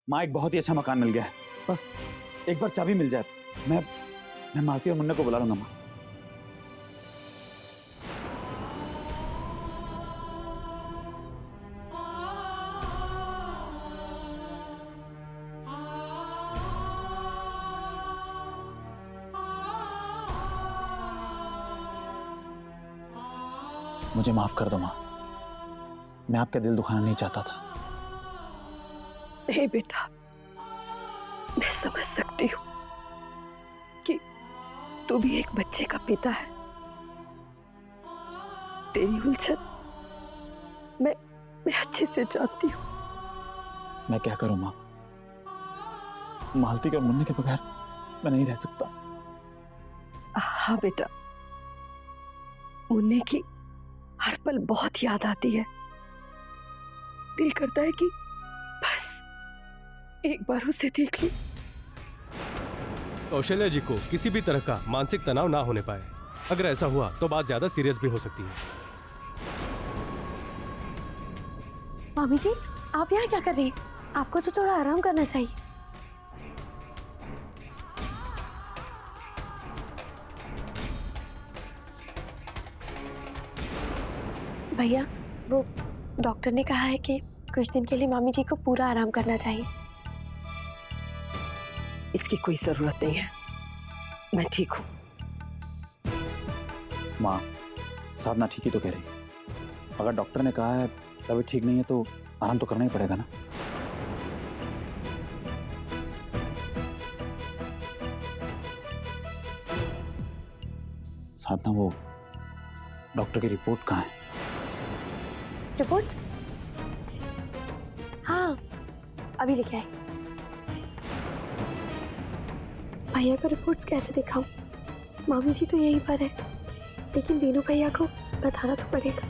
माँ एक बहुत ही अच्छा मकान मिल गया है, बस एक बार चाबी मिल जाए मैं मालती और मुन्ने को बुला लूंगा। माँ मुझे माफ कर दो माँ, मैं आपका दिल दुखाना नहीं चाहता था। नहीं बेटा, मैं समझ सकती हूँ कि तू भी एक बच्चे का पिता है। तेरी उलझन मैं अच्छे से जानती हूँ। मैं क्या करूं माँ, मालती और मुन्ने के बगैर मैं नहीं रह सकता। हाँ बेटा, मुन्ने की हर पल बहुत याद आती है। दिल करता है कि बस एक बार उसे देख लूं। कौशल्या जी को किसी भी तरह का मानसिक तनाव ना होने पाए। अगर ऐसा हुआ तो बात ज्यादा सीरियस भी हो सकती है। मामी जी, आप यहाँ क्या कर रही हैं? आपको तो थोड़ा आराम करना चाहिए। भैया, वो डॉक्टर ने कहा है कि कुछ दिन के लिए मामी जी को पूरा आराम करना चाहिए। इसकी कोई जरूरत नहीं है, मैं ठीक हूँ। माँ, साधना ठीक ही तो कह रही है। अगर डॉक्टर ने कहा है तभी ठीक नहीं है तो आराम तो करना ही पड़ेगा ना। साधना, वो डॉक्टर की रिपोर्ट कहाँ है? रिपोर्ट? हाँ, अभी लेके आए। भैया को रिपोर्ट्स कैसे दिखाऊं? मामी जी तो यहीं पर है, लेकिन वीनू भैया को बताना तो पड़ेगा।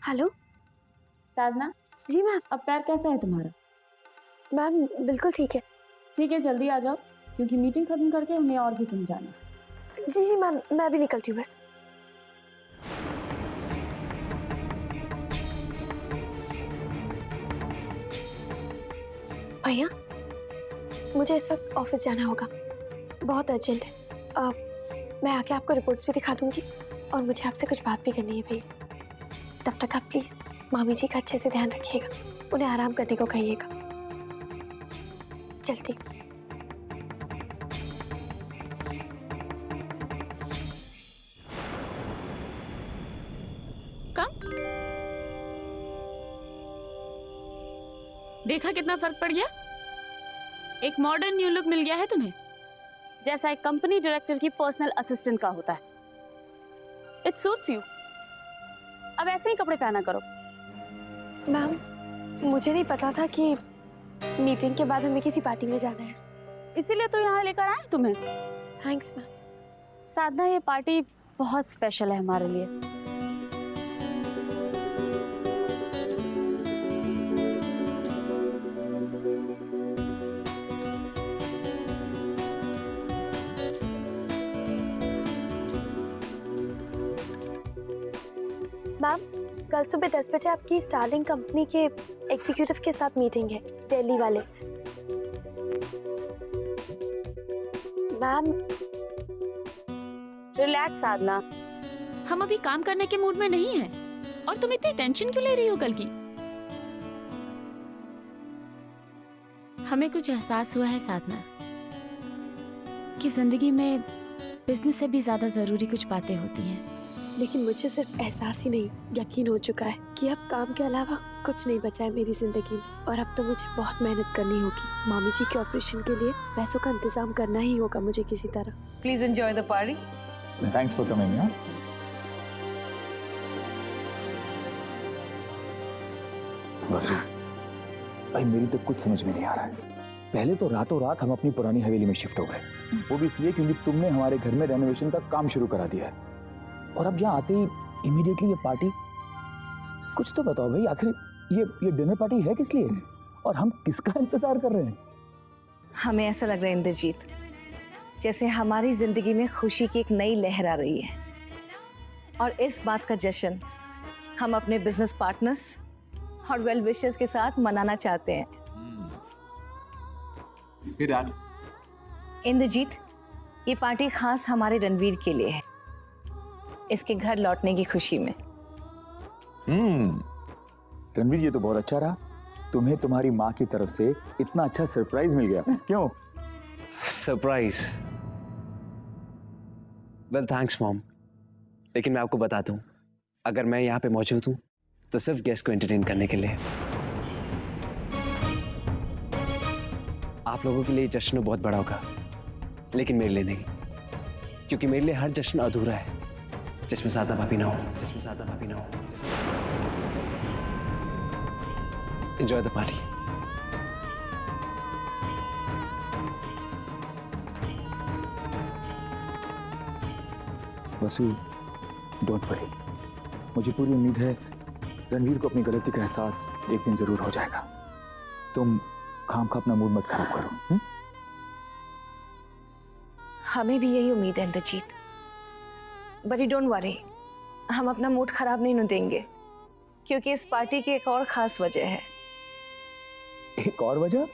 हेलो साधना जी मैम। अब पैर कैसा है तुम्हारा? मैम बिल्कुल ठीक है। ठीक है, जल्दी आ जाओ क्योंकि मीटिंग खत्म करके हमें और भी कहीं जाना है। जी जी मैम, मैं भी निकलती हूँ बस। भैया, मुझे इस वक्त ऑफिस जाना होगा, बहुत अर्जेंट है। मैं आके आपको रिपोर्ट्स भी दिखा दूंगी और मुझे आपसे कुछ बात भी करनी है भैया। तब तक आप प्लीज मामी जी का अच्छे से ध्यान रखिएगा, उन्हें आराम करने को कहिएगा। जल्दी। कम देखा कितना फर्क पड़ गया? एक मॉडर्न न्यू लुक मिल गया है तुम्हें, जैसा एक कंपनी डायरेक्टर की पर्सनल असिस्टेंट का होता है। It suits you. अब ऐसे ही कपड़े पहना करो। मैम, मुझे नहीं पता था कि मीटिंग के बाद हमें किसी पार्टी में जाना है, इसीलिए तो यहाँ लेकर आए तुम्हें। Thanks ma'am. साधना, ये पार्टी बहुत स्पेशल है हमारे लिए। मैम, कल सुबह 10 बजे आपकी स्टारलिंक कंपनी के एग्जीक्यूटिव के साथ मीटिंग है, दिल्ली वाले। मैम रिलैक्स साधना, हम अभी काम करने के मूड में नहीं है और तुम इतनी टेंशन क्यों ले रही हो कल की? हमें कुछ एहसास हुआ है साधना कि जिंदगी में बिजनेस से भी ज्यादा जरूरी कुछ बातें होती हैं। लेकिन मुझे सिर्फ एहसास ही नहीं, यकीन हो चुका है कि अब काम के अलावा कुछ नहीं बचा है मेरी जिंदगी में, और अब तो मुझे बहुत मेहनत करनी होगी। मामी जी के ऑपरेशन के लिए पैसों का इंतजाम करना ही होगा मुझे किसी तरह। Please enjoy the party. Thanks for coming. Vasu, भाई मेरी तो कुछ समझ में नहीं आ रहा है। पहले तो रातों रात हम अपनी पुरानी हवेली में शिफ्ट हो गए, वो भी इसलिए क्योंकि तुमने हमारे घर में रेनोवेशन का काम शुरू करा दिया है, और अब यहाँ आते ही इमीडिएटली ये पार्टी। कुछ तो बताओ भाई, आखिर ये डिनर पार्टी है किस लिए और हम किसका इंतजार कर रहे हैं? हमें ऐसा लग रहा है इंद्रजीत, जैसे हमारी जिंदगी में खुशी की एक नई लहर आ रही है, और इस बात का जश्न हम अपने बिजनेस पार्टनर्स और वेल विशेस के साथ मनाना चाहते हैं। विराट, इंद्रजीत, ये पार्टी खास हमारे रणवीर के लिए है, इसके घर लौटने की खुशी में। रणवीर, ये तो बहुत अच्छा रहा, तुम्हें तुम्हारी माँ की तरफ से इतना अच्छा सरप्राइज मिल गया। क्यों? सरप्राइज? वेल थैंक्स मॉम, लेकिन मैं आपको बता दूं, अगर मैं यहाँ पे मौजूद हूँ तो सिर्फ गेस्ट को एंटरटेन करने के लिए। आप लोगों के लिए जश्न बहुत बड़ा होगा, लेकिन मेरे लिए नहीं, क्योंकि मेरे लिए हर जश्न अधूरा है जिसमें सादा भाभी ना हो, जिसमें सादा भाभी ना हो। Enjoy the party. Vasu, don't worry, मुझे पूरी उम्मीद है रणवीर को अपनी गलती का एहसास एक दिन जरूर हो जाएगा। तुम खाम खा अपना मूड मत खराब करो। हमें भी यही उम्मीद है इंद्रजीत, बट डोंट वरी, हम अपना मूड खराब नहीं देंगे, क्योंकि इस पार्टी की एक और खास वजह है। एक और वजह?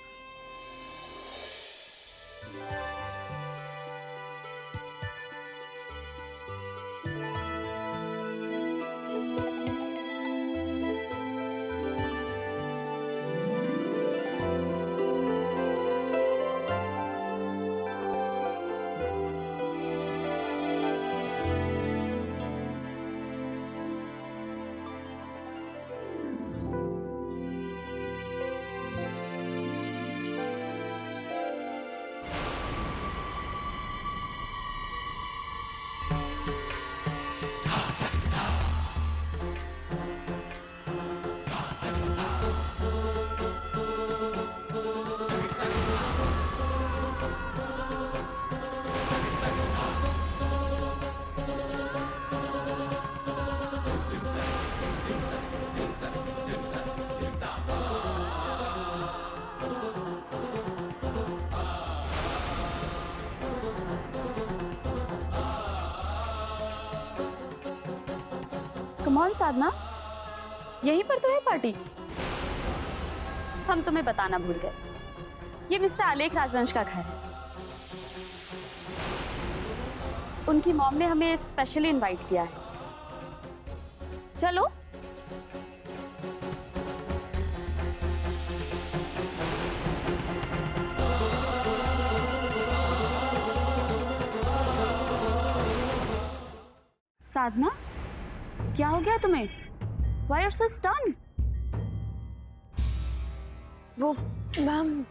कम ऑन साधना, यहीं पर तो है पार्टी। हम तुम्हें बताना भूल गए, ये मिस्टर आलेख राजवंश का घर है। उनकी मॉम ने हमें स्पेशली इनवाइट किया है। चलो। साधना, क्या हो गया तुम्हें? Why are you so stunned? वो मैम,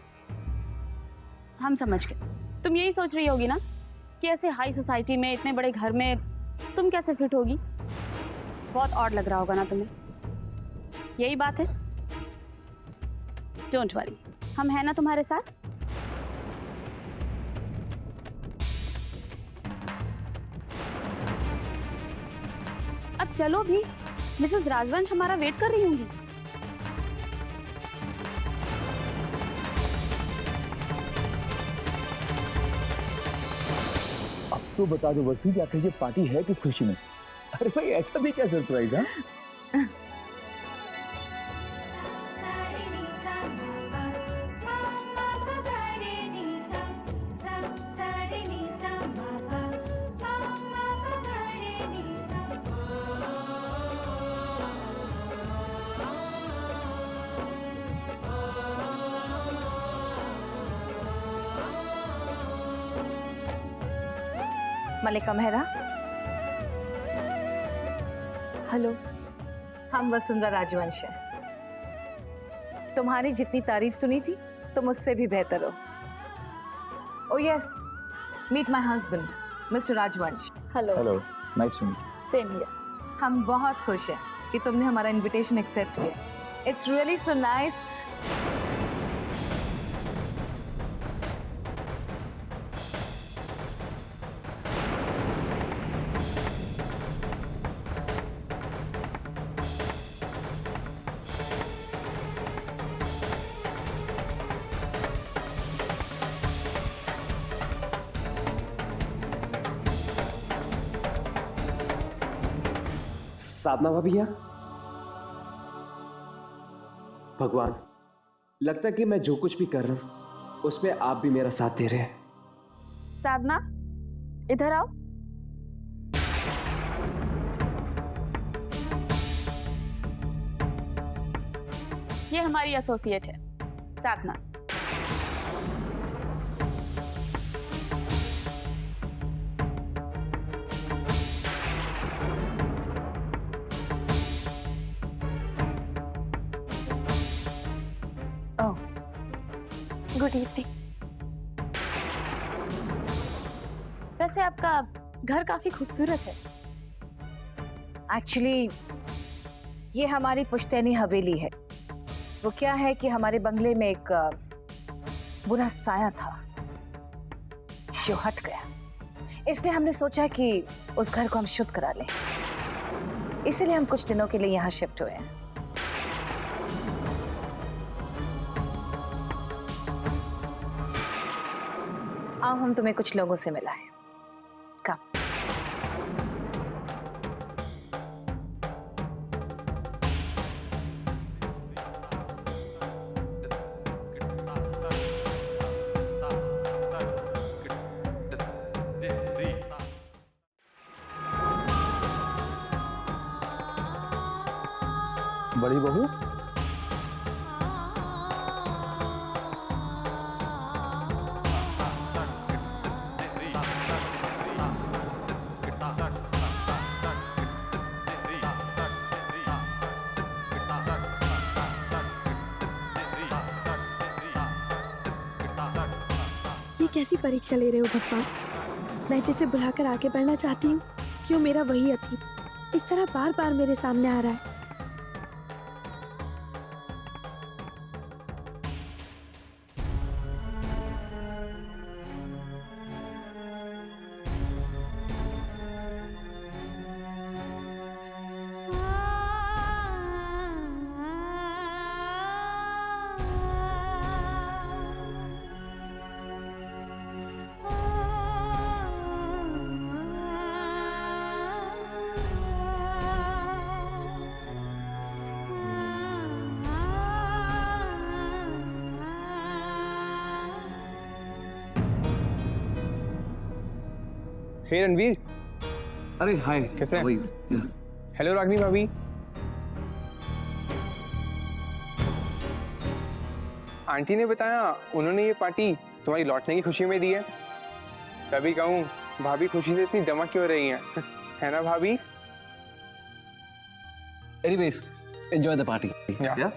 हम समझ गए। तुम यही सोच रही होगी ना कि ऐसे हाई सोसाइटी में, इतने बड़े घर में तुम कैसे फिट होगी। बहुत ऑड लग रहा होगा ना तुम्हें, यही बात है। डोंट वरी, हम हैं ना तुम्हारे साथ। अब चलो भी, मिसेस राजवंश हमारा वेट कर रही होंगी। अब तो बता दो वसु कि आखिर ये पार्टी है किस खुशी में? अरे भाई, ऐसा भी क्या सरप्राइज है? मलिका मेहरा, हेलो। हम वसुंधरा राजवंश हैं। तुम्हारी जितनी तारीफ सुनी थी तुम उससे भी बेहतर हो। Oh yes, meet my husband mister Rajvansh. Hello. Hello, nice to meet you. Same here. हम बहुत खुश हैं कि तुमने हमारा इनविटेशन एक्सेप्ट किया। It's really so nice. Sadhana भाभी यहाँ? भगवान, लगता कि मैं जो कुछ भी कर रहा हूं उसमें आप भी मेरा साथ दे रहे हैं। साधना, इधर आओ। ये हमारी एसोसिएट है साधना। Good evening. वैसे आपका घर काफी खूबसूरत है। एक्चुअली ये हमारी पुश्तैनी हवेली है। वो क्या है कि हमारे बंगले में एक बुरा साया था जो हट गया, इसलिए हमने सोचा कि उस घर को हम शुद्ध करा लें। इसीलिए हम कुछ दिनों के लिए यहाँ शिफ्ट हुए हैं। आओ हम तुम्हें कुछ लोगों से मिलाएं। कम। बड़ी बहू, ये कैसी परीक्षा ले रहे हो भगवान? मैं जिसे बुलाकर आगे बढ़ना चाहती हूँ, क्यों मेरा वही अतीत इस तरह बार बार मेरे सामने आ रहा है? हे रणवीर, अरे हाय, कैसे हैं? how are you? हेलो रागनी भाभी। आंटी ने बताया उन्होंने ये पार्टी तुम्हारी लौटने की खुशी में दी है। तभी कहूँ भाभी खुशी से इतनी दमक क्यों रही हैं? है ना भाभी? Anyways, enjoy the party. Yeah.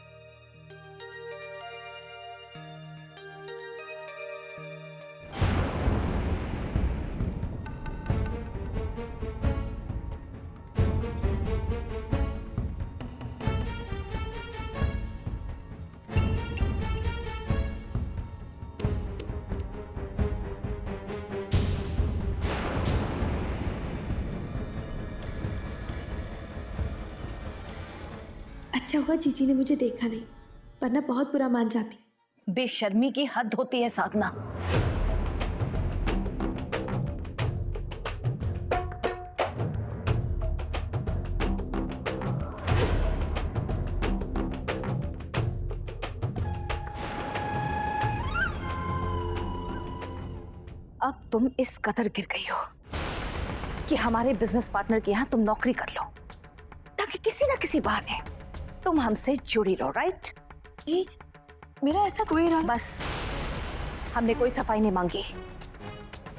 अच्छा हुआ जीजी ने मुझे देखा नहीं, वरना बहुत बुरा मान जाती। बेशर्मी की हद होती है साधना। अब तुम इस कदर गिर गई हो कि हमारे बिजनेस पार्टनर के यहां तुम नौकरी कर लो, ताकि किसी ना किसी बहाने तुम हमसे जुड़ी रहो, राइट? मेरा ऐसा कोई रहा। बस, हमने कोई सफाई नहीं मांगी।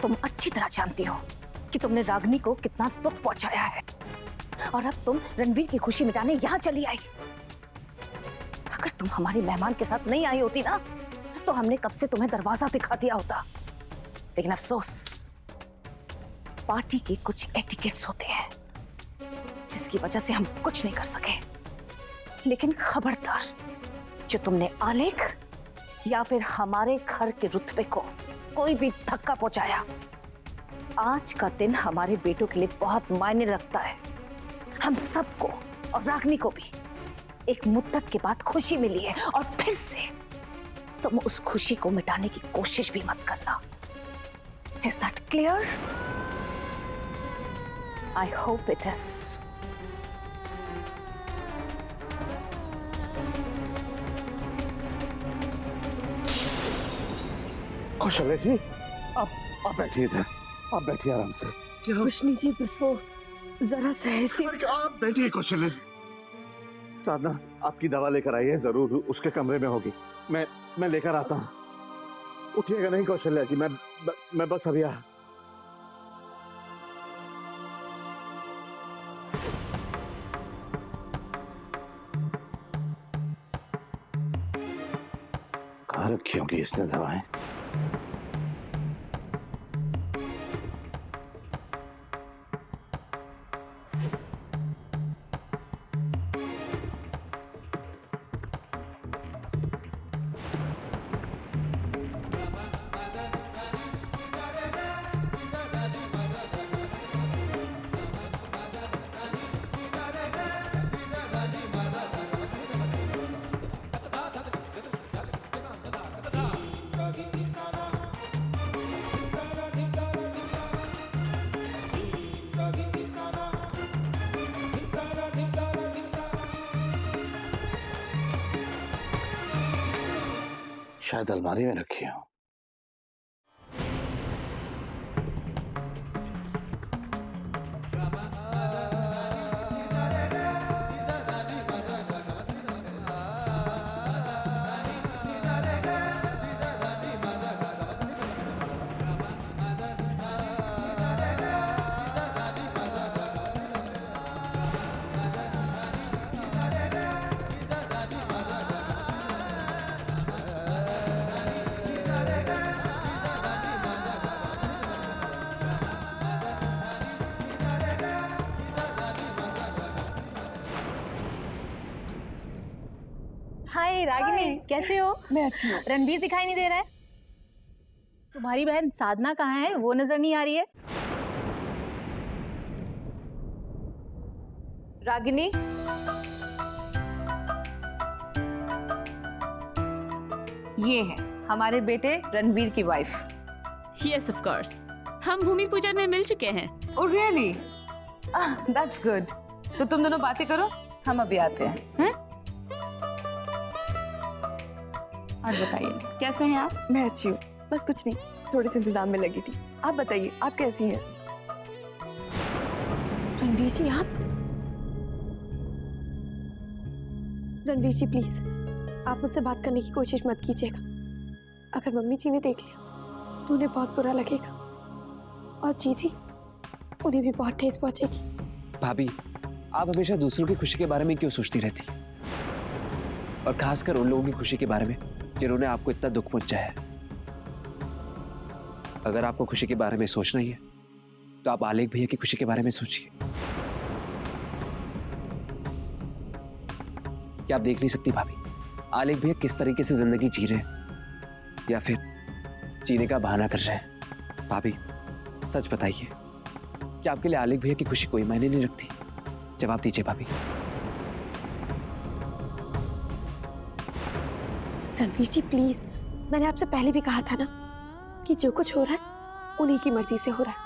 तुम अच्छी तरह जानती हो कि तुमने रागनी को कितना दुख पहुंचाया है, और अब तुम रणवीर की खुशी मिटाने यहां चली आई। अगर तुम हमारी मेहमान के साथ नहीं आई होती ना, तो हमने कब से तुम्हें दरवाजा दिखा दिया होता। लेकिन अफसोस, पार्टी के कुछ एटिकेट्स होते हैं जिसकी वजह से हम कुछ नहीं कर सके। लेकिन खबरदार, जो तुमने आलेख या फिर हमारे घर के रुतबे को कोई भी धक्का पहुंचाया, आज का दिन हमारे बेटों के लिए बहुत मायने रखता है। हम सबको और रागनी को भी एक मुद्दत के बाद खुशी मिली है, और फिर से तुम उस खुशी को मिटाने की कोशिश भी मत करना। Is that clear? I hope it is. Kaushalya जी, आप बैठिए इधर, आप बैठिए आराम से। क्या रोशनी जी, बस वो जरा सा ऐसे। आप बैठिए कौशल्या जी। साधना, आपकी दवा लेकर आइए, जरूर उसके कमरे में होगी। मैं लेकर आता हूँ। उठिएगा नहीं कौशल्या जी, मैं बस अभी आ। कहाँ रखी होंगी इसने दवाएं? शायद अलमारी में रखी हो। हाय रागिनी, कैसे हो? मैं अच्छी हूँ। रणवीर दिखाई नहीं दे रहा है। तुम्हारी बहन साधना कहाँ है? वो नजर नहीं आ रही है। रागिनी, ये है हमारे बेटे रणवीर की वाइफ। यस ऑफ कोर्स, हम भूमि पूजन में मिल चुके हैं। Oh really? That's good. तो तुम दोनों बातें करो, हम अभी आते हैं। और बताइए कैसे हैं आप? मैं अच्छी हूँ, बस कुछ नहीं, थोड़े से इंतजाम में लगी थी। आप बताइए, आप कैसी हैं? रणवीर जी, आप? रणवीर जी प्लीज, आप मुझसे बात करने की कोशिश मत कीजिएगा। अगर मम्मी जी ने देख लिया तो उन्हें बहुत बुरा लगेगा, और जीजी, उन्हें भी बहुत ठेस पहुंचेगी। भाभी, आप हमेशा दूसरों की खुशी के बारे में क्यों सोचती रहती, और खासकर उन लोगों की खुशी के बारे में जिन्होंने आपको इतना दुख पहुंचाया है। अगर आपको खुशी के बारे में सोचना ही है तो आप आलेख भैया की खुशी के बारे में सोचिए। क्या आप देख नहीं सकती भाभी, आलेख भैया किस तरीके से जिंदगी जी रहे हैं, या फिर जीने का बहाना कर रहे हैं? भाभी सच बताइए, क्या आपके लिए आलेख भैया की खुशी कोई मायने नहीं रखती? जवाब दीजिए भाभी। रणवीर जी प्लीज, मैंने आपसे पहले भी कहा था ना कि जो कुछ हो रहा है उन्हीं की मर्जी से हो रहा है।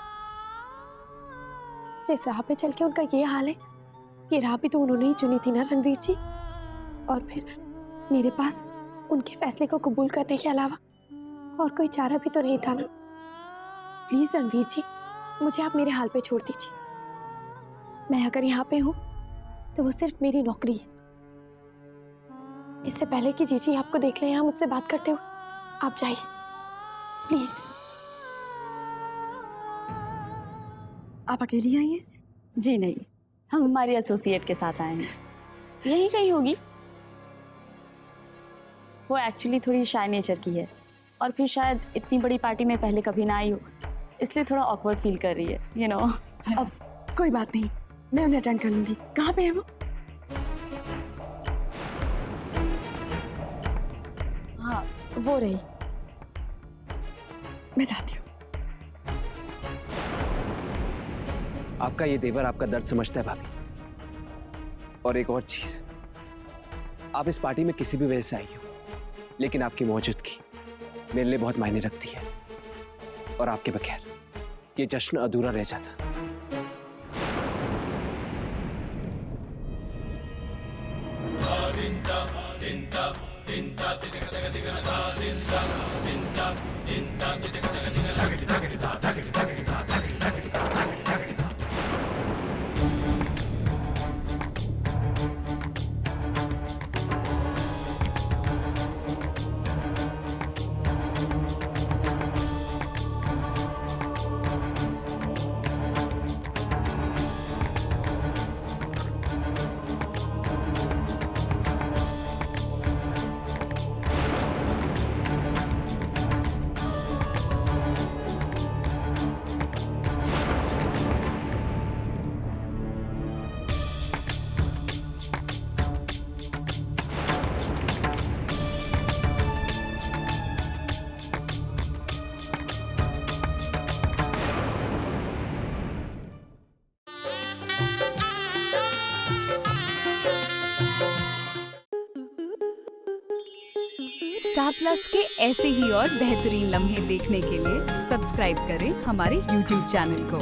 जिस राह पे चल के उनका ये हाल है, ये राह भी तो उन्होंने ही चुनी थी ना रणवीर जी। और फिर मेरे पास उनके फैसले को कबूल करने के अलावा और कोई चारा भी तो नहीं था ना। प्लीज रणवीर जी, मुझे आप मेरे हाल पे छोड़ दीजिए। मैं अगर यहाँ पे हूँ तो वो सिर्फ मेरी नौकरी है। इससे पहले कि जीजी आपको देख ले यहाँ मुझसे बात करते हुए, आप जाइए प्लीज। आप अकेली आई हैं? जी नहीं, हम हमारी एसोसिएट के साथ आए हैं। यही कहीं होगी। वो एक्चुअली थोड़ी शाय नेचर की है, और फिर शायद इतनी बड़ी पार्टी में पहले कभी ना आई हो, इसलिए थोड़ा ऑकवर्ड फील कर रही है, यू नो। अब कोई बात नहीं, मैं उन्हें अटेंड कर लूंगी। कहाँ पे है वो? हाँ, वो रही। मैं जाती हूँ। आपका ये देवर आपका दर्द समझता है भाभी। और एक और चीज, आप इस पार्टी में किसी भी वजह से आई हो, लेकिन आपकी मौजूदगी मेरे लिए बहुत मायने रखती है, और आपके बगैर ये जश्न अधूरा रह जाता। Dinta, dinta, dinta, dinta, dinta, dinta, dinta, dinta, plus के ऐसे ही और बेहतरीन लम्हे देखने के लिए सब्सक्राइब करें हमारे YouTube चैनल को।